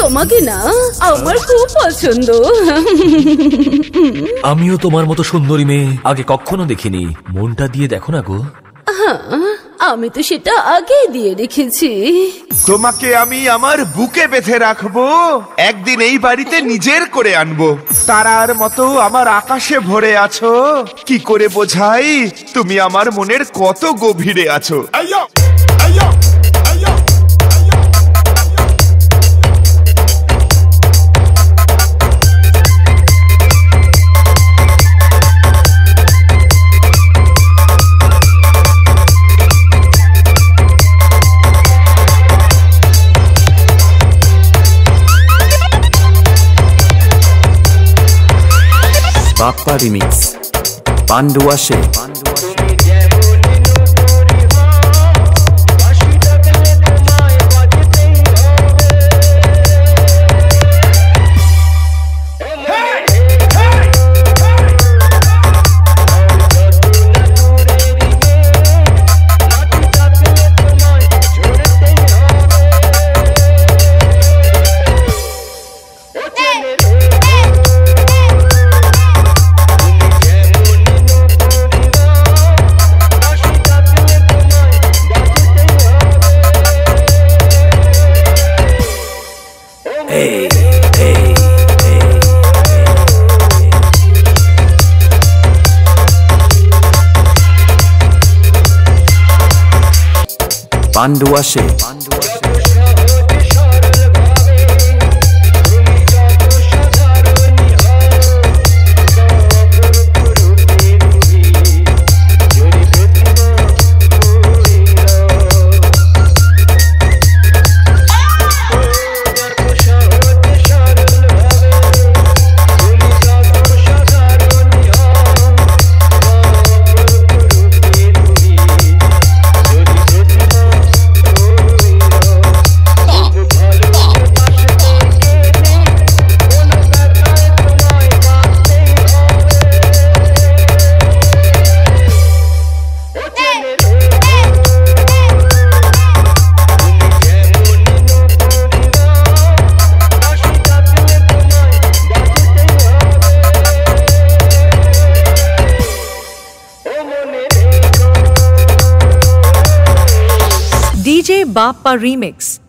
তোমাকে না আমার খুব পছন্দ। আমিও তোমার মতো সুন্দরী মেয়ে আগে কখনো দেখিনি, মনটা দিয়ে দেখো না গো। আমি তো সেটা আগেই দিয়ে রেখেছি। তোমাকে আমি আমার বুকে বেঁধে রাখবো, একদিন এই বাড়িতে নিজের করে আনবো। তারার মতো আমার আকাশে ভরে আছো, কি করে বোঝাই তুমি আমার মনের কত গভীরে আছো। বাপ্পা রিমিক্স, পান্ডু আসে। পান্ডু আসে। DJ Bappa Remix.